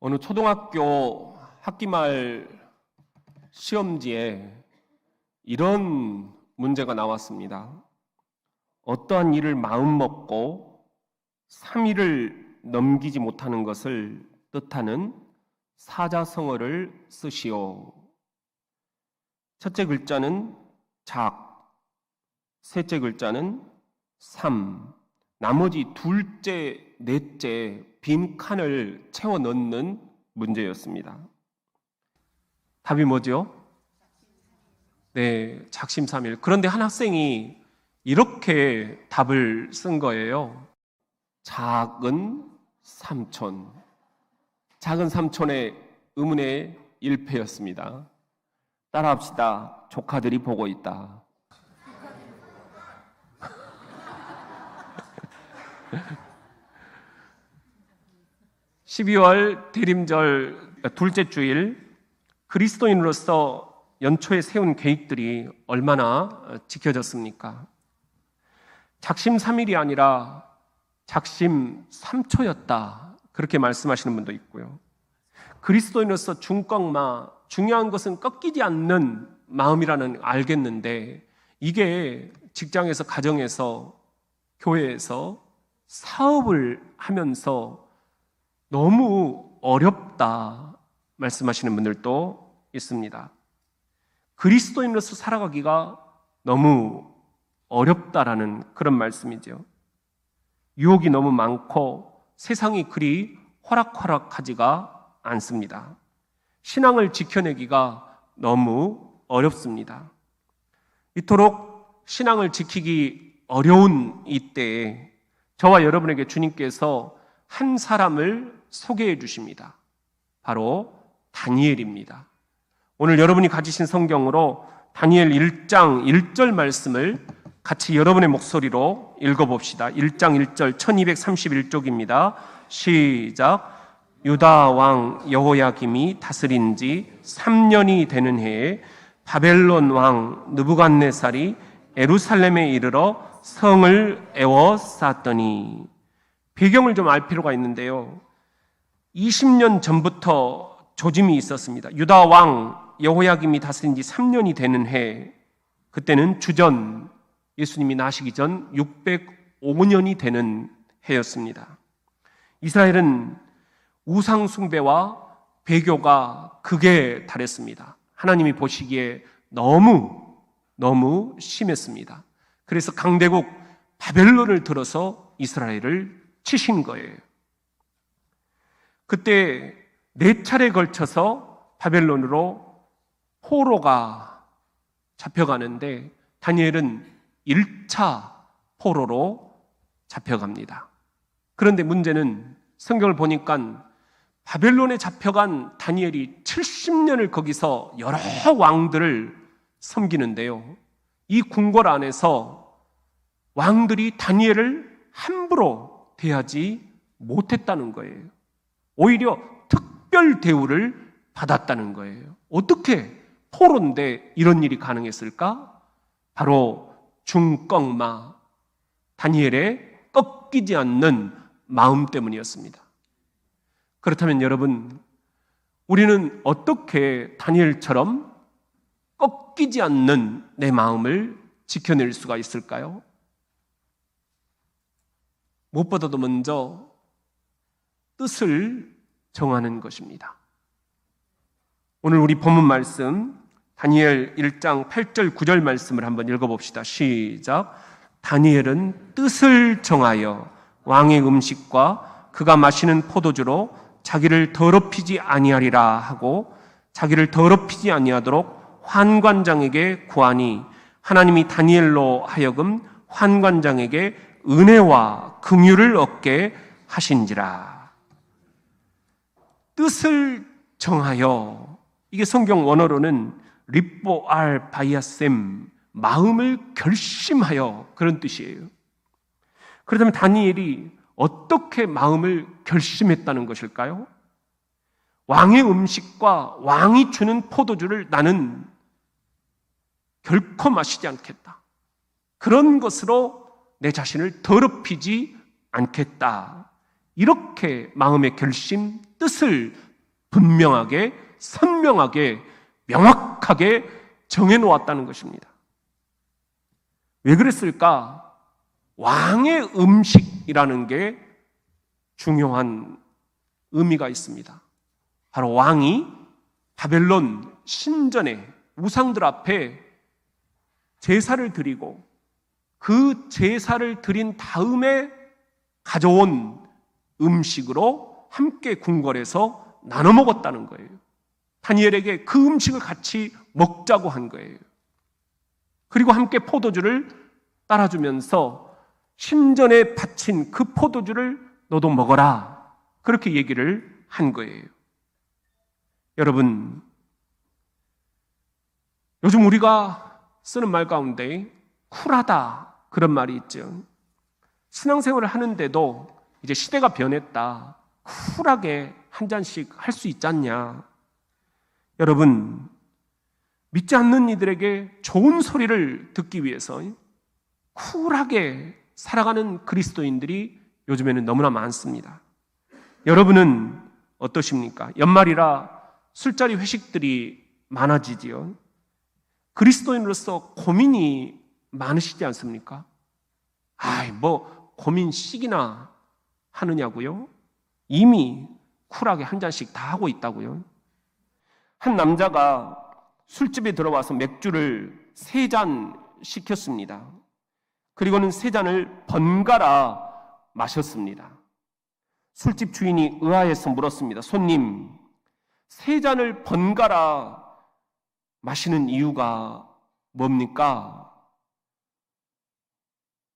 어느 초등학교 학기말 시험지에 이런 문제가 나왔습니다. 어떠한 일을 마음먹고 3일을 넘기지 못하는 것을 뜻하는 사자성어를 쓰시오. 첫째 글자는 작, 셋째 글자는 삼, 나머지 둘째, 넷째 빈 칸을 채워 넣는 문제였습니다. 답이 뭐죠? 네, 작심삼일. 그런데 한 학생이 이렇게 답을 쓴 거예요. 작은 삼촌. 작은 삼촌의 의문의 일패였습니다. 따라합시다. 조카들이 보고 있다. (12월) 대림절 둘째 주일, 그리스도인으로서 연초에 세운 계획들이 얼마나 지켜졌습니까? 작심삼일이 아니라 작심삼초였다, 그렇게 말씀하시는 분도 있고요. 그리스도인으로서 중꺾마, 중요한 것은 꺾이지 않는 마음이라는 알겠는데, 이게 직장에서, 가정에서, 교회에서 사업을 하면서 너무 어렵다 말씀하시는 분들도 있습니다. 그리스도인으로서 살아가기가 너무 어렵다라는 그런 말씀이죠. 유혹이 너무 많고 세상이 그리 호락호락하지가 않습니다. 신앙을 지켜내기가 너무 어렵습니다. 이토록 신앙을 지키기 어려운 이때에 저와 여러분에게 주님께서 한 사람을 소개해 주십니다. 바로 다니엘입니다. 오늘 여러분이 가지신 성경으로 다니엘 1장 1절 말씀을 같이 여러분의 목소리로 읽어봅시다. 1장 1절 1231쪽입니다. 시작. 유다 왕 여호야김이 다스린 지 3년이 되는 해에 바벨론 왕 느부갓네살이 예루살렘에 이르러 성을 에워쌌더니. 배경을 좀 알 필요가 있는데요. 20년 전부터 조짐이 있었습니다. 유다 왕 여호야김이 다스린 지 3년이 되는 해, 그때는 주전, 예수님이 나시기 전 605년이 되는 해였습니다. 이스라엘은 우상 숭배와 배교가 극에 달했습니다. 하나님이 보시기에 너무 심했습니다. 그래서 강대국 바벨론을 들어서 이스라엘을 치신 거예요. 그때 4차례 걸쳐서 바벨론으로 포로가 잡혀가는데 다니엘은 1차 포로로 잡혀갑니다. 그런데 문제는 성경을 보니까 바벨론에 잡혀간 다니엘이 70년을 거기서 여러 왕들을 섬기는데요. 이 궁궐 안에서 왕들이 다니엘을 함부로 대하지 못했다는 거예요. 오히려 특별 대우를 받았다는 거예요. 어떻게 포로인데 이런 일이 가능했을까? 바로 중꺾마, 다니엘의 꺾이지 않는 마음 때문이었습니다. 그렇다면 여러분, 우리는 어떻게 다니엘처럼 꺾이지 않는 내 마음을 지켜낼 수가 있을까요? 무엇보다도 먼저 뜻을 정하는 것입니다. 오늘 우리 본문 말씀 다니엘 1장 8절 9절 말씀을 한번 읽어봅시다. 시작. 다니엘은 뜻을 정하여 왕의 음식과 그가 마시는 포도주로 자기를 더럽히지 아니하리라 하고, 자기를 더럽히지 아니하도록 환관장에게 구하니 하나님이 다니엘로 하여금 환관장에게 은혜와 긍휼을 얻게 하신지라. 뜻을 정하여, 이게 성경 원어로는 리뽀 알 바이아셈, 마음을 결심하여, 그런 뜻이에요. 그렇다면 다니엘이 어떻게 마음을 결심했다는 것일까요? 왕의 음식과 왕이 주는 포도주를 나는 결코 마시지 않겠다. 그런 것으로 내 자신을 더럽히지 않겠다. 이렇게 마음의 결심, 뜻을 분명하게, 선명하게, 명확하게 정해놓았다는 것입니다. 왜 그랬을까? 왕의 음식이라는 게 중요한 의미가 있습니다. 바로 왕이 바벨론 신전에 우상들 앞에 제사를 드리고 그 제사를 드린 다음에 가져온 음식으로 함께 궁궐에서 나눠 먹었다는 거예요. 다니엘에게 그 음식을 같이 먹자고 한 거예요. 그리고 함께 포도주를 따라주면서 신전에 바친 그 포도주를 너도 먹어라. 그렇게 얘기를 한 거예요. 여러분, 요즘 우리가 쓰는 말 가운데 쿨하다 그런 말이 있죠. 신앙생활을 하는데도 이제 시대가 변했다. 쿨하게 한 잔씩 할 수 있지 않냐. 여러분, 믿지 않는 이들에게 좋은 소리를 듣기 위해서 쿨하게 살아가는 그리스도인들이 요즘에는 너무나 많습니다. 여러분은 어떠십니까? 연말이라 술자리 회식들이 많아지지요. 그리스도인으로서 고민이 많으시지 않습니까? 고민씩이나 하느냐고요? 이미 쿨하게 한 잔씩 다 하고 있다고요? 한 남자가 술집에 들어와서 맥주를 3잔 시켰습니다. 그리고는 3잔을 번갈아 마셨습니다. 술집 주인이 의아해서 물었습니다. 손님, 3잔을 번갈아 마시는 이유가 뭡니까?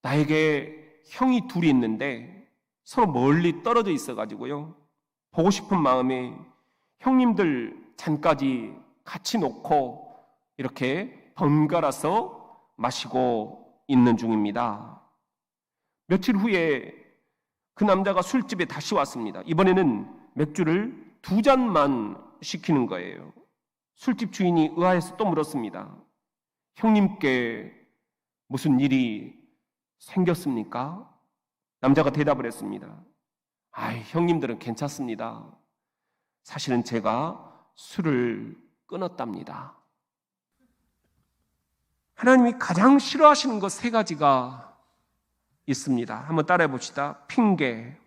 나에게 형이 둘이 있는데 서로 멀리 떨어져 있어가지고요. 보고 싶은 마음에 형님들 잔까지 같이 놓고 이렇게 번갈아서 마시고 있는 중입니다. 며칠 후에 그 남자가 술집에 다시 왔습니다. 이번에는 맥주를 2잔만 시키는 거예요. 술집 주인이 의아해서 또 물었습니다. 형님께 무슨 일이 생겼습니까? 남자가 대답을 했습니다. 형님들은 괜찮습니다. 사실은 제가 술을 끊었답니다. 하나님이 가장 싫어하시는 것 3가지가 있습니다. 한번 따라해 봅시다. 핑계,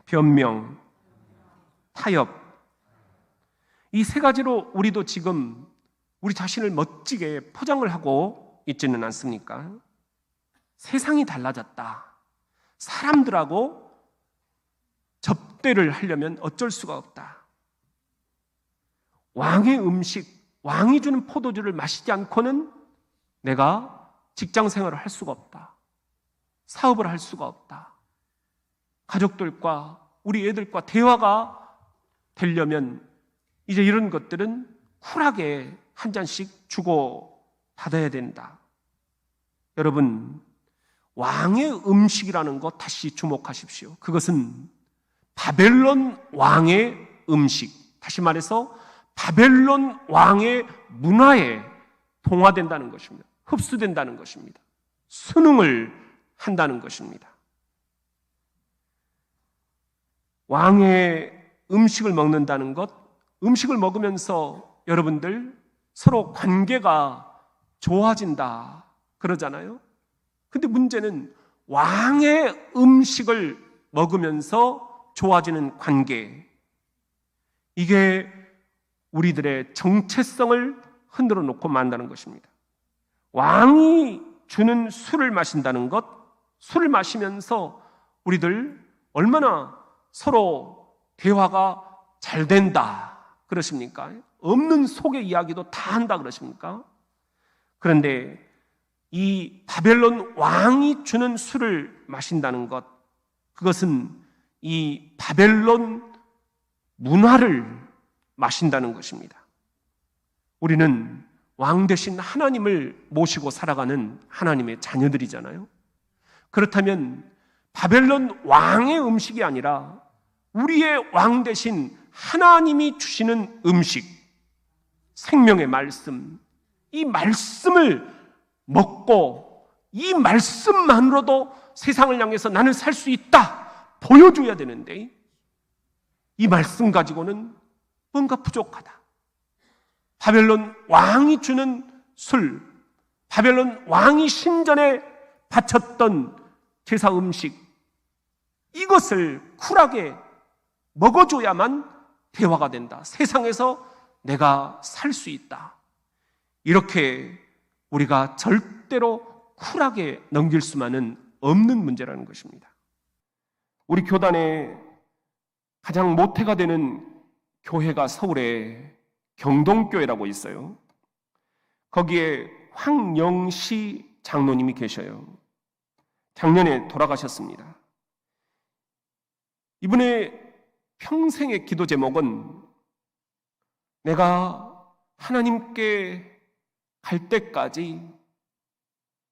변명, 타협. 이 3가지로 우리도 지금 우리 자신을 멋지게 포장을 하고 있지는 않습니까? 세상이 달라졌다. 사람들하고 접대를 하려면 어쩔 수가 없다. 왕의 음식, 왕이 주는 포도주를 마시지 않고는 내가 직장 생활을 할 수가 없다. 사업을 할 수가 없다. 가족들과 우리 애들과 대화가 되려면 이제 이런 것들은 쿨하게 한 잔씩 주고 받아야 된다. 여러분, 왕의 음식이라는 것 다시 주목하십시오. 그것은 바벨론 왕의 음식, 다시 말해서 바벨론 왕의 문화에 동화된다는 것입니다. 흡수된다는 것입니다. 순응을 한다는 것입니다. 왕의 음식을 먹는다는 것, 음식을 먹으면서 여러분들 서로 관계가 좋아진다 그러잖아요. 근데 문제는 왕의 음식을 먹으면서 좋아지는 관계, 이게 우리들의 정체성을 흔들어 놓고 만다는 것입니다. 왕이 주는 술을 마신다는 것, 술을 마시면서 우리들 얼마나 서로 대화가 잘 된다 그러십니까? 없는 속의 이야기도 다 한다 그러십니까? 그런데 이 바벨론 왕이 주는 술을 마신다는 것, 그것은 이 바벨론 문화를 마신다는 것입니다. 우리는 왕 대신 하나님을 모시고 살아가는 하나님의 자녀들이잖아요. 그렇다면 바벨론 왕의 음식이 아니라 우리의 왕 대신 하나님이 주시는 음식, 생명의 말씀, 이 말씀을 먹고 이 말씀만으로도 세상을 향해서 나는 살 수 있다 보여줘야 되는데, 이 말씀 가지고는 뭔가 부족하다. 바벨론 왕이 주는 술, 바벨론 왕이 신전에 바쳤던 제사 음식, 이것을 쿨하게 먹어줘야만 대화가 된다. 세상에서 내가 살 수 있다. 이렇게 우리가 절대로 쿨하게 넘길 수만은 없는 문제라는 것입니다. 우리 교단에 가장 모태가 되는 교회가 서울에 경동교회라고 있어요. 거기에 황영시 장로님이 계셔요. 작년에 돌아가셨습니다. 이분의 평생의 기도 제목은 내가 하나님께 갈 때까지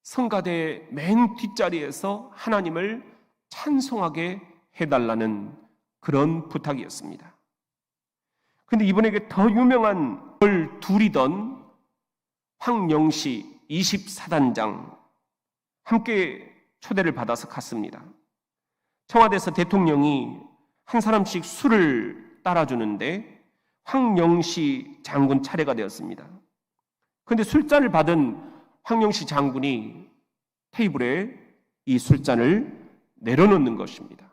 성가대 맨 뒷자리에서 하나님을 찬송하게 해달라는 그런 부탁이었습니다. 그런데 이분에게 더 유명한 둘이던 황영시 24단장 함께 초대를 받아서 갔습니다. 청와대에서 대통령이 한 사람씩 술을 따라주는데 황영시 장군 차례가 되었습니다. 그런데 술잔을 받은 황영시 장군이 테이블에 이 술잔을 내려놓는 것입니다.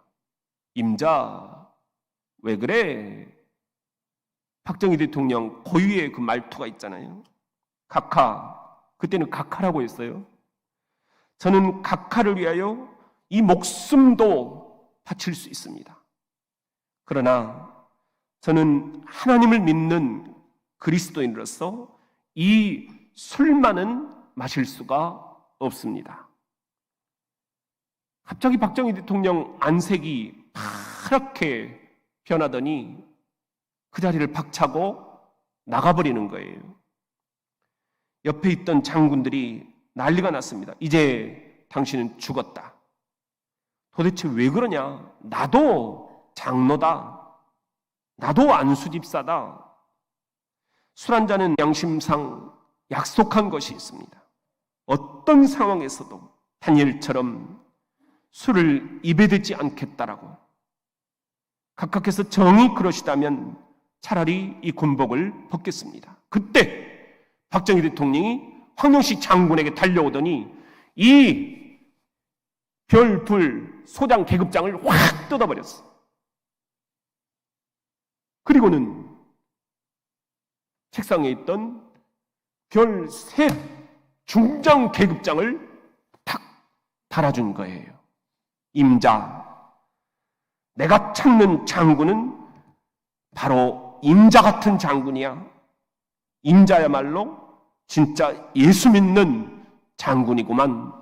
임자, 왜 그래? 박정희 대통령 고유의 그 말투가 있잖아요. 각하, 그때는 각하라고 했어요. 저는 각하를 위하여 이 목숨도 바칠 수 있습니다. 그러나 저는 하나님을 믿는 그리스도인으로서 이 술만은 마실 수가 없습니다. 갑자기 박정희 대통령 안색이 파랗게 변하더니 그 자리를 박차고 나가버리는 거예요. 옆에 있던 장군들이 난리가 났습니다. 이제 당신은 죽었다. 도대체 왜 그러냐? 나도 장로다. 나도 안수집사다. 술 한 잔은 양심상 약속한 것이 있습니다. 어떤 상황에서도 다니엘처럼 술을 입에 대지 않겠다라고. 각하께서 정이 그러시다면 차라리 이 군복을 벗겠습니다. 그때 박정희 대통령이 황영시 장군에게 달려오더니 이 별불 소장 계급장을 확 뜯어버렸어. 그리고는 책상에 있던 별셋 중장 계급장을 탁 달아준 거예요. 임자, 내가 찾는 장군은 바로 임자 같은 장군이야. 임자야말로 진짜 예수 믿는 장군이구만.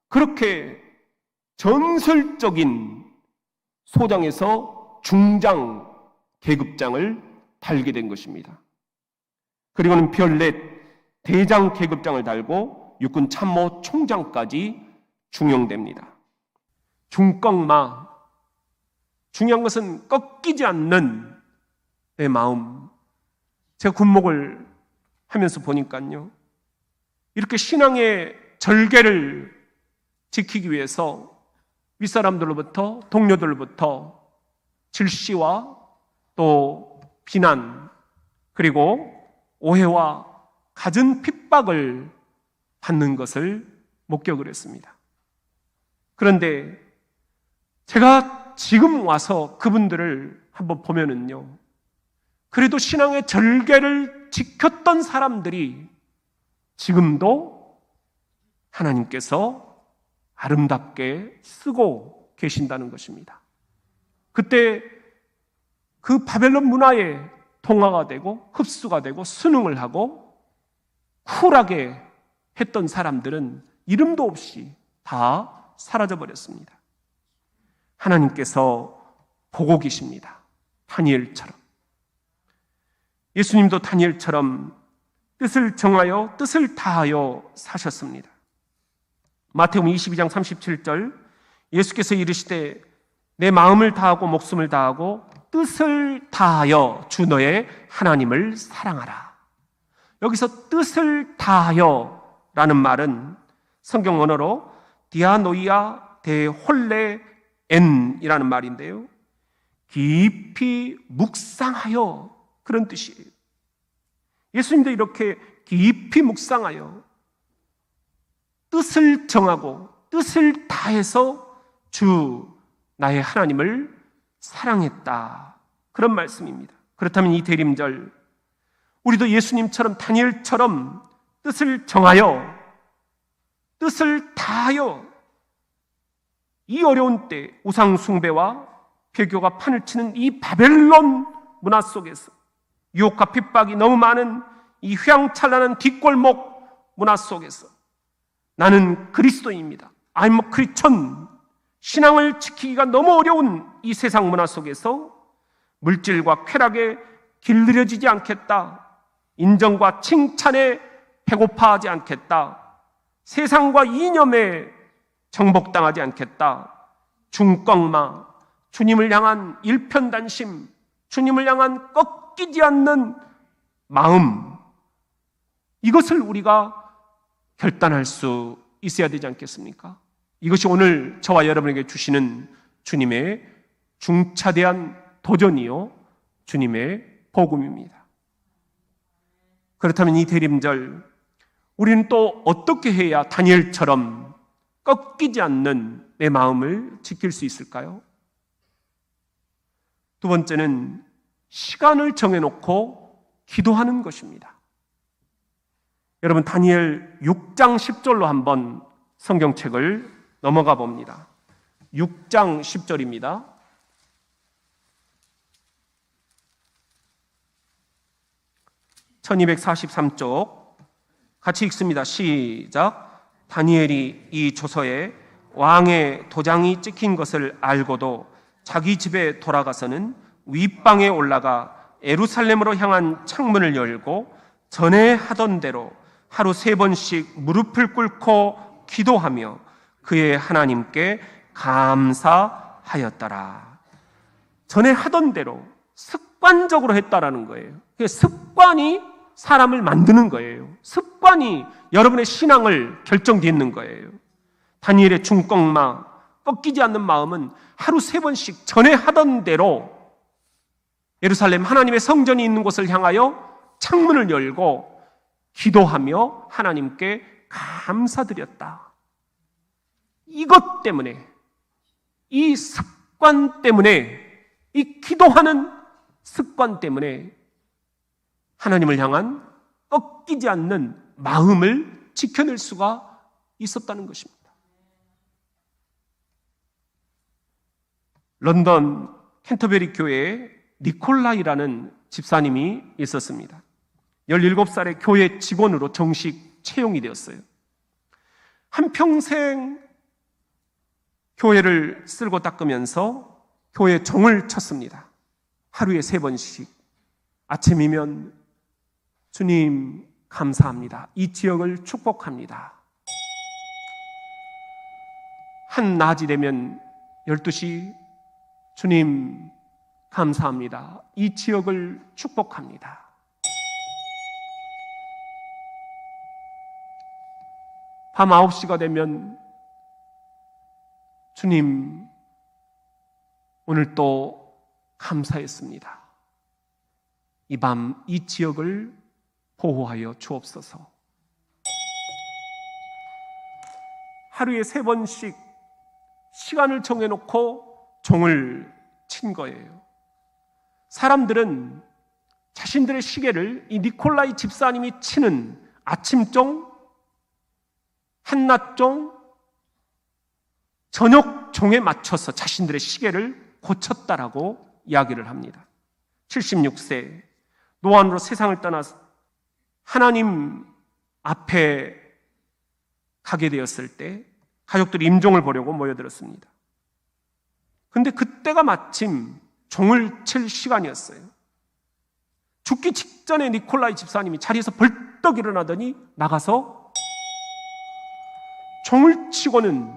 그렇게 전설적인 소장에서 중장 계급장을 달게 된 것입니다. 그리고는 별넷 대장 계급장을 달고 육군 참모 총장까지 중용됩니다. 중꺾마, 중요한 것은 꺾이지 않는 내 마음. 제가 군목을 하면서 보니까요, 이렇게 신앙의 절개를 지키기 위해서 윗사람들로부터, 동료들로부터 질시와 또 비난, 그리고 오해와 갖은 핍박을 받는 것을 목격을 했습니다. 그런데 제가 지금 와서 그분들을 한번 보면은요, 그래도 신앙의 절개를 지켰던 사람들이 지금도 하나님께서 아름답게 쓰고 계신다는 것입니다. 그때 그 바벨론 문화에 동화가 되고 흡수가 되고 순응을 하고 쿨하게 했던 사람들은 이름도 없이 다 사라져버렸습니다. 하나님께서 보고 계십니다. 다니엘처럼. 예수님도 다니엘처럼 뜻을 정하여 뜻을 다하여 사셨습니다. 마태복음 22장 37절, 예수께서 이르시되 내 마음을 다하고 목숨을 다하고 뜻을 다하여 주 너의 하나님을 사랑하라. 여기서 뜻을 다하여 라는 말은 성경 언어로 디아노이아 데 홀레 엔이라는 말인데요, 깊이 묵상하여, 그런 뜻이에요. 예수님도 이렇게 깊이 묵상하여 뜻을 정하고 뜻을 다해서 주 나의 하나님을 사랑했다, 그런 말씀입니다. 그렇다면 이 대림절, 우리도 예수님처럼 다니엘처럼 뜻을 정하여 뜻을 다하여 이 어려운 때 우상 숭배와 배교가 판을 치는 이 바벨론 문화 속에서, 유혹과 핍박이 너무 많은 이 휘황찬란한 뒷골목 문화 속에서 나는 그리스도인입니다, I'm a Christian, 신앙을 지키기가 너무 어려운 이 세상 문화 속에서 물질과 쾌락에 길들여지지 않겠다, 인정과 칭찬에 배고파하지 않겠다, 세상과 이념에 정복당하지 않겠다, 중꺾마, 주님을 향한 일편단심, 주님을 향한 꺾이지 않는 마음, 이것을 우리가 결단할 수 있어야 되지 않겠습니까? 이것이 오늘 저와 여러분에게 주시는 주님의 중차대한 도전이요, 주님의 복음입니다. 그렇다면 이 대림절, 우리는 또 어떻게 해야 다니엘처럼 꺾이지 않는 내 마음을 지킬 수 있을까요? 두 번째는 시간을 정해놓고 기도하는 것입니다. 여러분, 다니엘 6장 10절로 한번 성경책을 넘어가 봅니다. 6장 10절입니다. (1243쪽) 같이 읽습니다. 시작. 다니엘이 이 조서에 왕의 도장이 찍힌 것을 알고도 자기 집에 돌아가서는 윗방에 올라가 예루살렘으로 향한 창문을 열고 전에 하던 대로 하루 3번씩 무릎을 꿇고 기도하며 그의 하나님께 감사하였더라. 전에 하던 대로 습관적으로 했다라는 거예요. 습관이 사람을 만드는 거예요. 습관이 여러분의 신앙을 결정짓는 거예요. 다니엘의 중꺾마, 꺾이지 않는 마음은 하루 3번씩 전에 하던 대로 예루살렘 하나님의 성전이 있는 곳을 향하여 창문을 열고 기도하며 하나님께 감사드렸다. 이것 때문에, 이 습관 때문에, 이 기도하는 습관 때문에 하나님을 향한 꺾이지 않는 마음을 지켜낼 수가 있었다는 것입니다. 런던 캔터베리 교회에 니콜라이라는 집사님이 있었습니다. 17살의 교회 직원으로 정식 채용이 되었어요. 한평생 교회를 쓸고 닦으면서 교회 종을 쳤습니다. 하루에 3번씩 아침이면 주님 감사합니다, 이 지역을 축복합니다. 한낮이 되면 12시 주님 감사합니다, 이 지역을 축복합니다. 밤 9시가 되면 주님 오늘 또 감사했습니다, 이 밤 이 지역을 보호하여 주옵소서. 하루에 3번씩 시간을 정해놓고 종을 친 거예요. 사람들은 자신들의 시계를 이 니콜라이 집사님이 치는 아침종, 한낮종, 저녁종에 맞춰서 자신들의 시계를 고쳤다라고 이야기를 합니다. 76세 노안으로 세상을 떠나서 하나님 앞에 가게 되었을 때 가족들이 임종을 보려고 모여들었습니다. 근데 그때가 마침 종을 칠 시간이었어요. 죽기 직전에 니콜라이 집사님이 자리에서 벌떡 일어나더니 나가서 종을 치고는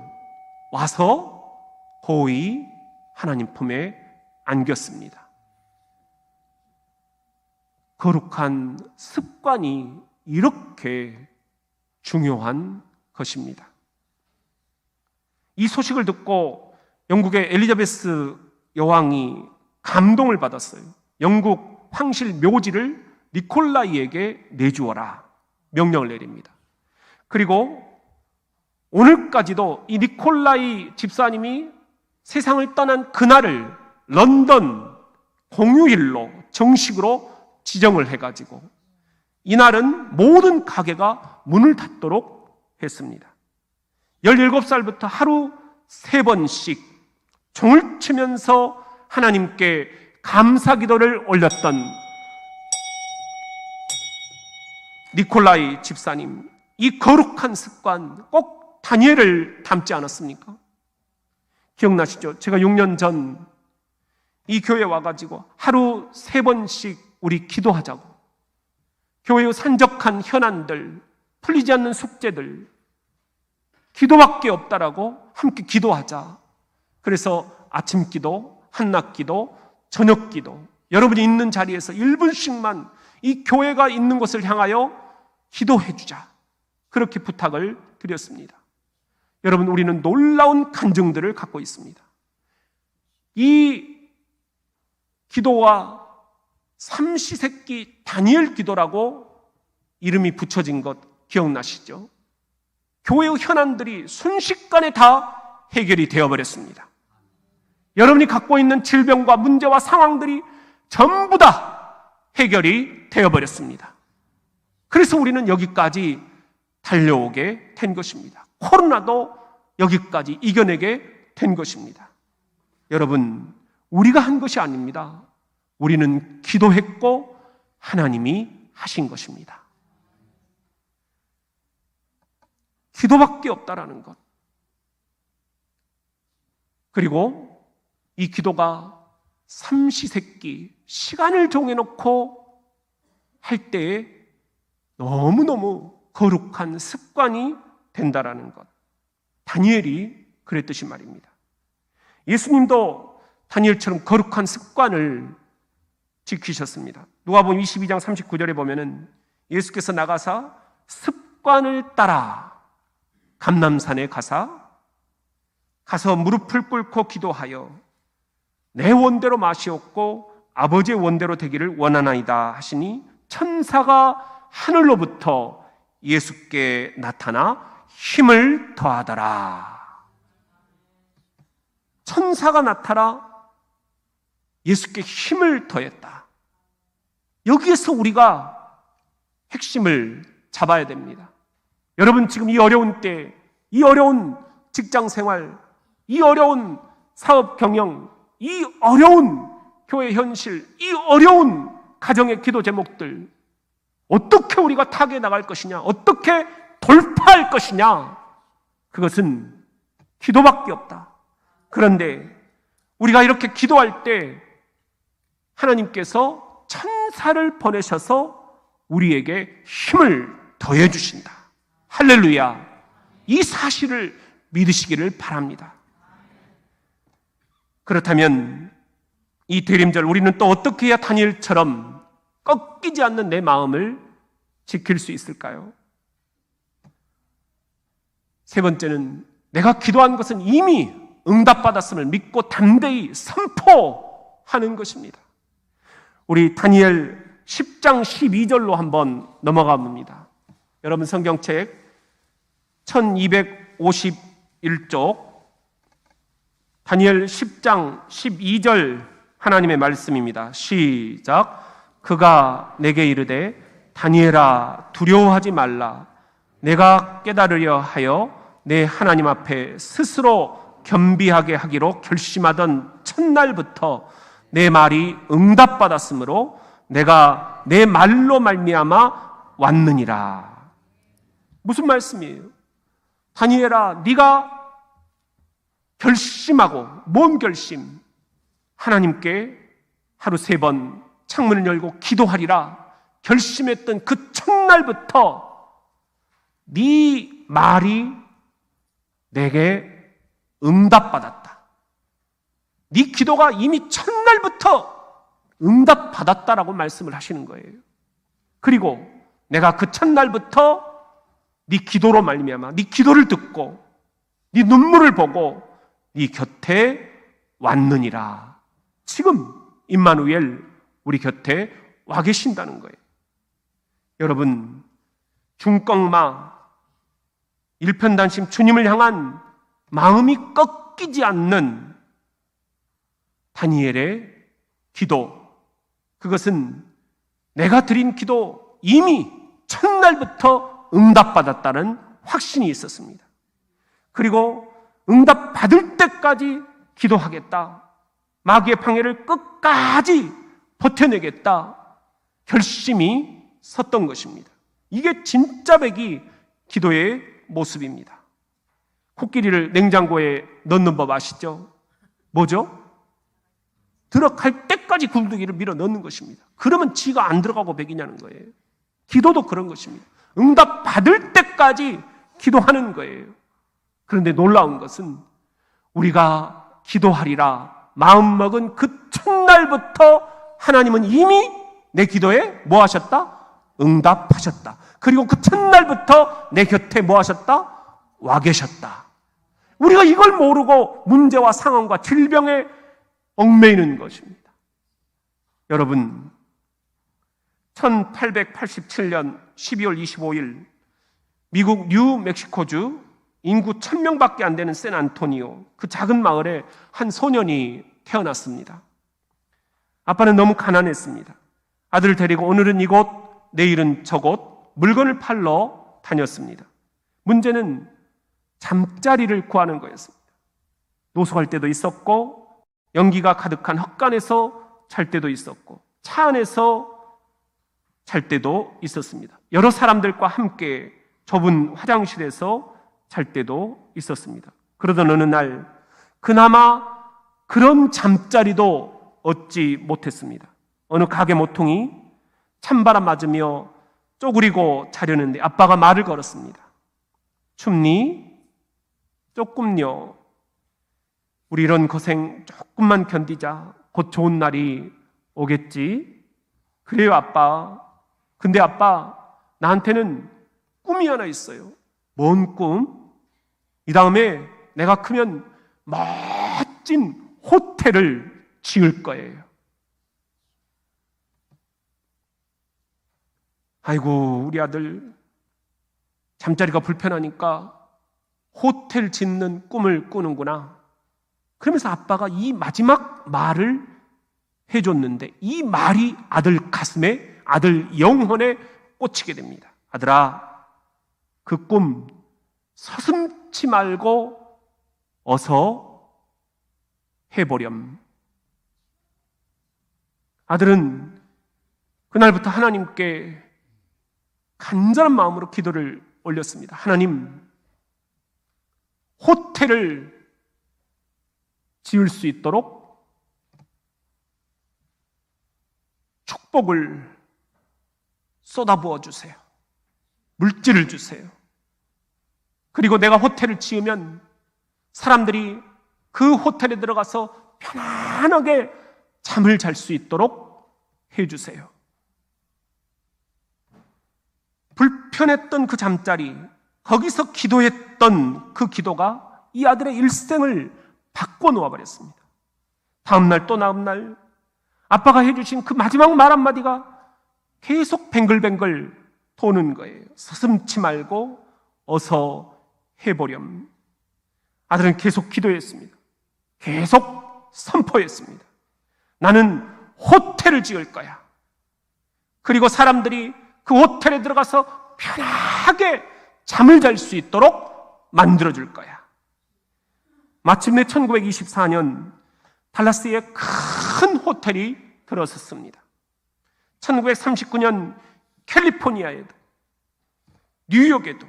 와서 고이 하나님 품에 안겼습니다. 거룩한 습관이 이렇게 중요한 것입니다. 이 소식을 듣고 영국의 엘리자베스 여왕이 감동을 받았어요. 영국 황실 묘지를 니콜라이에게 내주어라 명령을 내립니다. 그리고 오늘까지도 이 니콜라이 집사님이 세상을 떠난 그날을 런던 공휴일로 정식으로 지정을 해가지고 이날은 모든 가게가 문을 닫도록 했습니다. 17살부터 하루 3번씩 종을 치면서 하나님께 감사 기도를 올렸던 니콜라이 집사님, 이 거룩한 습관 꼭 다니엘을 닮지 않았습니까? 기억나시죠? 제가 6년 전 이 교회에 와가지고 하루 3번씩 우리 기도하자고, 교회의 산적한 현안들, 풀리지 않는 숙제들, 기도밖에 없다라고 함께 기도하자. 그래서 아침 기도, 한낮 기도, 저녁 기도, 여러분이 있는 자리에서 1분씩만 이 교회가 있는 곳을 향하여 기도해 주자. 그렇게 부탁을 드렸습니다. 여러분, 우리는 놀라운 간증들을 갖고 있습니다. 이 기도와 삼시세끼 다니엘 기도라고 이름이 붙여진 것 기억나시죠? 교회의 현안들이 순식간에 다 해결이 되어버렸습니다. 여러분이 갖고 있는 질병과 문제와 상황들이 전부 다 해결이 되어버렸습니다. 그래서 우리는 여기까지 달려오게 된 것입니다. 코로나도 여기까지 이겨내게 된 것입니다. 여러분, 우리가 한 것이 아닙니다. 우리는 기도했고 하나님이 하신 것입니다. 기도밖에 없다라는 것. 그리고 이 기도가 삼시세끼 시간을 정해놓고 할 때에 너무너무 거룩한 습관이 된다라는 것. 다니엘이 그랬듯이 말입니다. 예수님도 다니엘처럼 거룩한 습관을 지키셨습니다. 누가복음 22장 39절에 보면은 예수께서 나가사 습관을 따라 감람산에 가서 무릎을 꿇고 기도하여 내 원대로 마시옵고 아버지의 원대로 되기를 원하나이다 하시니 천사가 하늘로부터 예수께 나타나 힘을 더하더라. 천사가 나타나 예수께 힘을 더했다. 여기에서 우리가 핵심을 잡아야 됩니다. 여러분, 지금 이 어려운 때, 이 어려운 직장 생활, 이 어려운 사업 경영, 이 어려운 교회 현실, 이 어려운 가정의 기도 제목들, 어떻게 우리가 타개해 나갈 것이냐, 어떻게 돌파할 것이냐, 그것은 기도밖에 없다. 그런데 우리가 이렇게 기도할 때 하나님께서 천사를 보내셔서 우리에게 힘을 더해 주신다. 할렐루야. 이 사실을 믿으시기를 바랍니다. 그렇다면 이 대림절 우리는 또 어떻게 해야 다니엘처럼 꺾이지 않는 내 마음을 지킬 수 있을까요? 세 번째는 내가 기도한 것은 이미 응답받았음을 믿고 담대히 선포하는 것입니다. 우리 다니엘 10장 12절로 한번 넘어가 봅니다. 여러분 성경책 1251쪽 다니엘 10장 12절 하나님의 말씀입니다. 시작. 그가 내게 이르되 다니엘아 두려워하지 말라. 내가 깨달으려 하여 내 하나님 앞에 스스로 겸비하게 하기로 결심하던 첫날부터 내 말이 응답받았으므로 내가 내 말로 말미암아 왔느니라. 무슨 말씀이에요? 다니엘아, 네가 결심하고, 뭔 결심? 하나님께 하루 3번 창문을 열고 기도하리라 결심했던 그 첫날부터 네 말이 내게 응답받았다. 네 기도가 이미 첫날부터 응답받았다라고 말씀을 하시는 거예요. 그리고 내가 그 첫날부터 네 기도로 말미암아 네 기도를 듣고 네 눈물을 보고 네 곁에 왔느니라. 지금 임마누엘, 우리 곁에 와 계신다는 거예요. 여러분, 중꺾마, 일편단심 주님을 향한 마음이 꺾이지 않는 다니엘의 기도, 그것은 내가 드린 기도 이미 첫날부터 응답받았다는 확신이 있었습니다. 그리고 응답받을 때까지 기도하겠다, 마귀의 방해를 끝까지 버텨내겠다 결심이 섰던 것입니다. 이게 진짜 백이 기도의 모습입니다. 코끼리를 냉장고에 넣는 법 아시죠? 뭐죠? 들어갈 때까지 굴뚝이를 밀어 넣는 것입니다. 그러면 지가 안 들어가고 배기냐는 거예요. 기도도 그런 것입니다. 응답 받을 때까지 기도하는 거예요. 그런데 놀라운 것은 우리가 기도하리라 마음먹은 그 첫날부터 하나님은 이미 내 기도에 뭐 하셨다? 응답하셨다. 그리고 그 첫날부터 내 곁에 뭐 하셨다? 와 계셨다. 우리가 이걸 모르고 문제와 상황과 질병에 얽매이는 것입니다. 여러분, 1887년 12월 25일 미국 뉴멕시코주 인구 1000명밖에 안 되는 샌안토니오, 그 작은 마을에 한 소년이 태어났습니다. 아빠는 너무 가난했습니다. 아들을 데리고 오늘은 이곳, 내일은 저곳 물건을 팔러 다녔습니다. 문제는 잠자리를 구하는 거였습니다. 노숙할 때도 있었고, 연기가 가득한 헛간에서 잘 때도 있었고, 차 안에서 잘 때도 있었습니다. 여러 사람들과 함께 좁은 화장실에서 잘 때도 있었습니다. 그러던 어느 날 그나마 그런 잠자리도 얻지 못했습니다. 어느 가게 모퉁이 찬바람 맞으며 쪼그리고 자려는데 아빠가 말을 걸었습니다. 춥니? 조금요. 우리 이런 고생 조금만 견디자. 곧 좋은 날이 오겠지. 그래요, 아빠. 근데 아빠, 나한테는 꿈이 하나 있어요. 뭔 꿈? 이 다음에 내가 크면 멋진 호텔을 지을 거예요. 아이고, 우리 아들 잠자리가 불편하니까 호텔 짓는 꿈을 꾸는구나. 그러면서 아빠가 이 마지막 말을 해줬는데 이 말이 아들 가슴에, 아들 영혼에 꽂히게 됩니다. 아들아, 그 꿈 서슴지 말고 어서 해보렴. 아들은 그날부터 하나님께 간절한 마음으로 기도를 올렸습니다. 하나님, 호텔을 지을 수 있도록 축복을 쏟아부어 주세요. 물질을 주세요. 그리고 내가 호텔을 지으면 사람들이 그 호텔에 들어가서 편안하게 잠을 잘 수 있도록 해주세요. 불편했던 그 잠자리, 거기서 기도했던 그 기도가 이 아들의 일생을 바꿔놓아 버렸습니다. 다음날 또 다음날 아빠가 해주신 그 마지막 말 한마디가 계속 뱅글뱅글 도는 거예요. 서슴지 말고 어서 해보렴. 아들은 계속 기도했습니다. 계속 선포했습니다. 나는 호텔을 지을 거야. 그리고 사람들이 그 호텔에 들어가서 편하게 잠을 잘 수 있도록 만들어줄 거야. 마침내 1924년 달라스에 큰 호텔이 들어섰습니다. 1939년 캘리포니아에도, 뉴욕에도,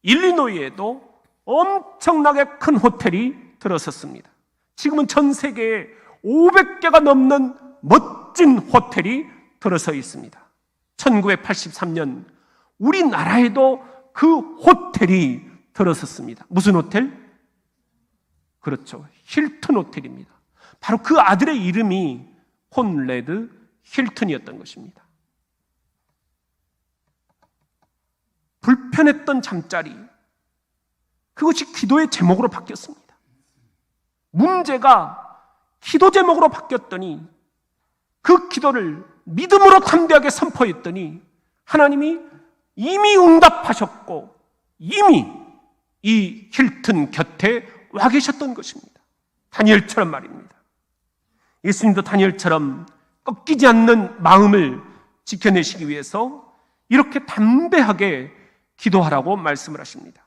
일리노이에도 엄청나게 큰 호텔이 들어섰습니다. 지금은 전 세계에 500개가 넘는 멋진 호텔이 들어서 있습니다. 1983년 우리나라에도 그 호텔이 들어섰습니다. 무슨 호텔? 그렇죠. 힐튼 호텔입니다. 바로 그 아들의 이름이 콘래드 힐튼이었던 것입니다. 불편했던 잠자리, 그것이 기도의 제목으로 바뀌었습니다. 문제가 기도 제목으로 바뀌었더니 그 기도를 믿음으로 담대하게 선포했더니 하나님이 이미 응답하셨고 이미 이 힐튼 곁에 와 계셨던 것입니다. 다니엘처럼 말입니다. 예수님도 다니엘처럼 꺾이지 않는 마음을 지켜내시기 위해서 이렇게 담대하게 기도하라고 말씀을 하십니다.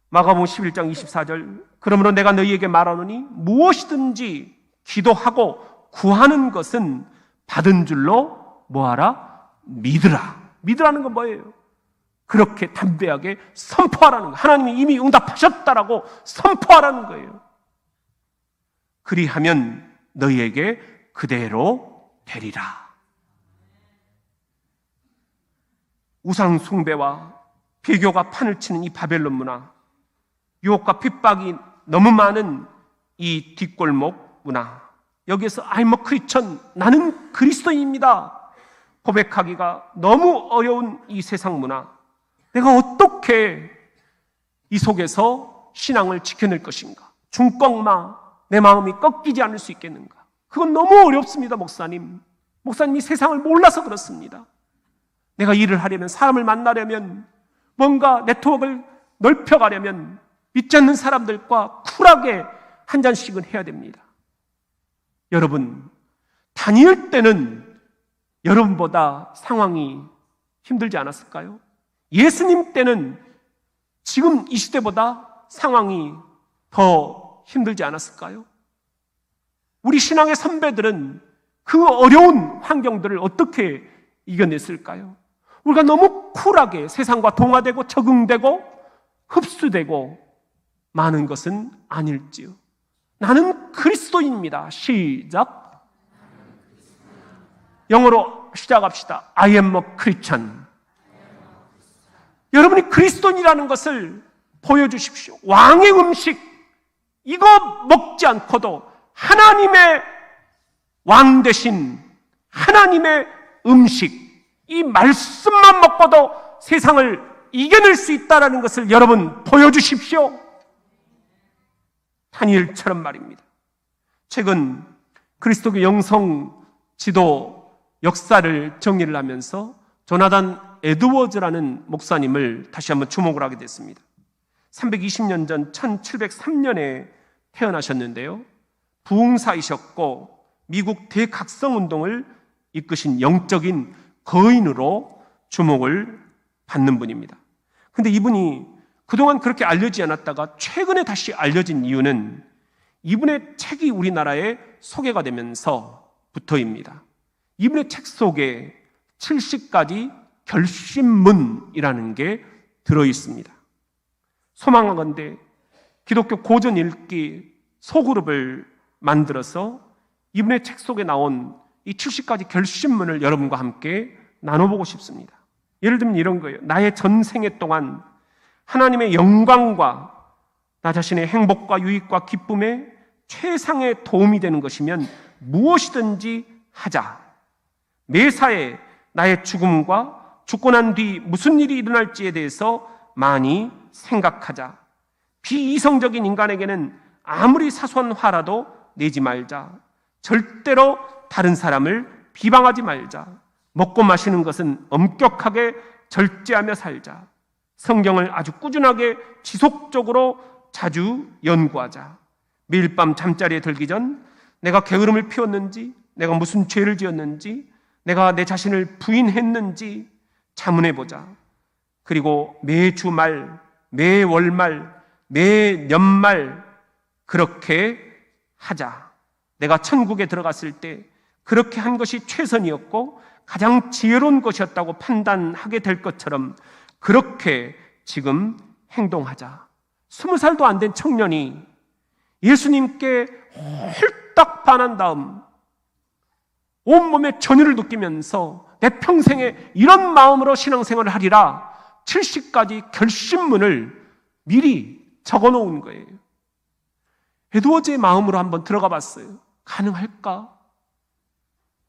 마가복음 11장 24절, 그러므로 내가 너희에게 말하노니 무엇이든지 기도하고 구하는 것은 받은 줄로 뭐하라? 믿으라. 믿으라는 건 뭐예요? 그렇게 담대하게 선포하라는 거예요. 하나님이 이미 응답하셨다라고 선포하라는 거예요. 그리하면 너희에게 그대로 되리라. 우상 숭배와 배교가 판을 치는 이 바벨론 문화, 유혹과 핍박이 너무 많은 이 뒷골목 문화, 여기에서 I'm a Christian, 나는 그리스도인입니다 고백하기가 너무 어려운 이 세상 문화, 내가 어떻게 이 속에서 신앙을 지켜낼 것인가? 중꺾마 내 마음이 꺾이지 않을 수 있겠는가? 그건 너무 어렵습니다. 목사님이 세상을 몰라서 그렇습니다. 내가 일을 하려면, 사람을 만나려면, 뭔가 네트워크를 넓혀가려면 믿지 않는 사람들과 쿨하게 한 잔씩은 해야 됩니다. 여러분, 다니엘 때는 여러분보다 상황이 힘들지 않았을까요? 예수님 때는 지금 이 시대보다 상황이 더 힘들지 않았을까요? 우리 신앙의 선배들은 그 어려운 환경들을 어떻게 이겨냈을까요? 우리가 너무 쿨하게 세상과 동화되고 적응되고 흡수되고 많은 것은 아닐지요. 나는 그리스도인입니다. 시작. 영어로 시작합시다. I am a Christian. 여러분이 그리스도인이라는 것을 보여주십시오. 왕의 음식, 이거 먹지 않고도 하나님의 왕 되신 하나님의 음식, 이 말씀만 먹고도 세상을 이겨낼 수 있다는 것을 여러분 보여주십시오. 다니엘처럼 말입니다. 최근 그리스도교 영성 지도 역사를 정리를 하면서 조나단 에드워즈라는 목사님을 다시 한번 주목을 하게 됐습니다. 320년 전 1703년에 태어나셨는데요. 부흥사이셨고 미국 대각성운동을 이끄신 영적인 거인으로 주목을 받는 분입니다. 그런데 이분이 그동안 그렇게 알려지지 않았다가 최근에 다시 알려진 이유는 이분의 책이 우리나라에 소개가 되면서부터입니다. 이분의 책 속에 70가지 결심문이라는 게 들어있습니다. 소망하건대 기독교 고전 읽기 소그룹을 만들어서 이분의 책 속에 나온 이 70가지 결심문을 여러분과 함께 나눠보고 싶습니다. 예를 들면 이런 거예요. 나의 전생애 동안 하나님의 영광과 나 자신의 행복과 유익과 기쁨에 최상의 도움이 되는 것이면 무엇이든지 하자. 매사에 나의 죽음과 죽고 난 뒤 무슨 일이 일어날지에 대해서 많이 생각하자. 비이성적인 인간에게는 아무리 사소한 화라도 내지 말자. 절대로 다른 사람을 비방하지 말자. 먹고 마시는 것은 엄격하게 절제하며 살자. 성경을 아주 꾸준하게 지속적으로 자주 연구하자. 매일 밤 잠자리에 들기 전 내가 게으름을 피웠는지, 내가 무슨 죄를 지었는지, 내가 내 자신을 부인했는지 자문해보자. 그리고 매주 말, 매 월말, 매 연말 그렇게 하자. 내가 천국에 들어갔을 때 그렇게 한 것이 최선이었고 가장 지혜로운 것이었다고 판단하게 될 것처럼 그렇게 지금 행동하자. 20살도 안 된 청년이 예수님께 홀딱 반한 다음 온몸에 전율을 느끼면서 내 평생에 이런 마음으로 신앙생활을 하리라 70가지 결심문을 미리 적어놓은 거예요. 에드워즈의 마음으로 한번 들어가 봤어요. 가능할까?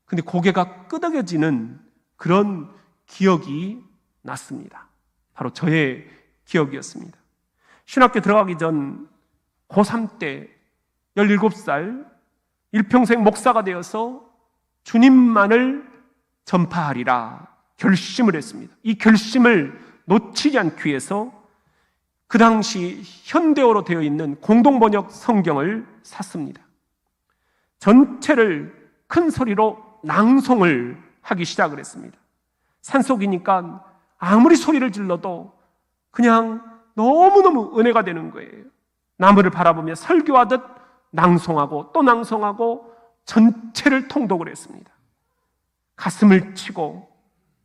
근데 고개가 끄덕여지는 그런 기억이 났습니다. 바로 저의 기억이었습니다. 신학교 들어가기 전 고3 때 17살 일평생 목사가 되어서 주님만을 전파하리라 결심을 했습니다. 이 결심을 놓치지 않기 위해서 그 당시 현대어로 되어 있는 공동번역 성경을 샀습니다. 전체를 큰 소리로 낭송을 하기 시작을 했습니다. 산속이니까 아무리 소리를 질러도 그냥 너무너무 은혜가 되는 거예요. 나무를 바라보며 설교하듯 낭송하고 또 낭송하고 전체를 통독을 했습니다. 가슴을 치고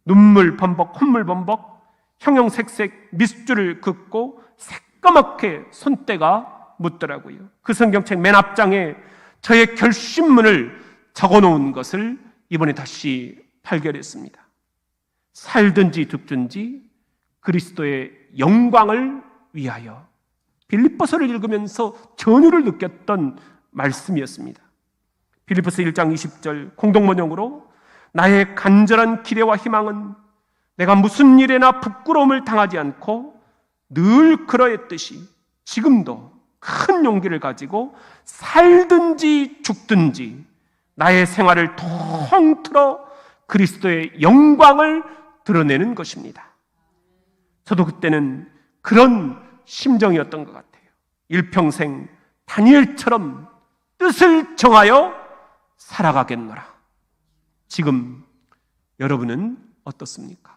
눈물 범벅, 콧물 범벅, 형형색색 밑줄을 긋고 새까맣게 손때가 묻더라고요. 그 성경책 맨 앞장에 저의 결심문을 적어놓은 것을 이번에 다시 발견했습니다. 살든지 죽든지 그리스도의 영광을 위하여. 빌립보서를 읽으면서 전율을 느꼈던 말씀이었습니다. 빌립보서 1장 20절 공동번역으로 나의 간절한 기대와 희망은 내가 무슨 일에나 부끄러움을 당하지 않고 늘 그러했듯이 지금도 큰 용기를 가지고 살든지 죽든지 나의 생활을 통틀어 그리스도의 영광을 드러내는 것입니다. 저도 그때는 그런 심정이었던 것 같아요. 일평생 다니엘처럼 뜻을 정하여 살아가겠노라. 지금 여러분은 어떻습니까?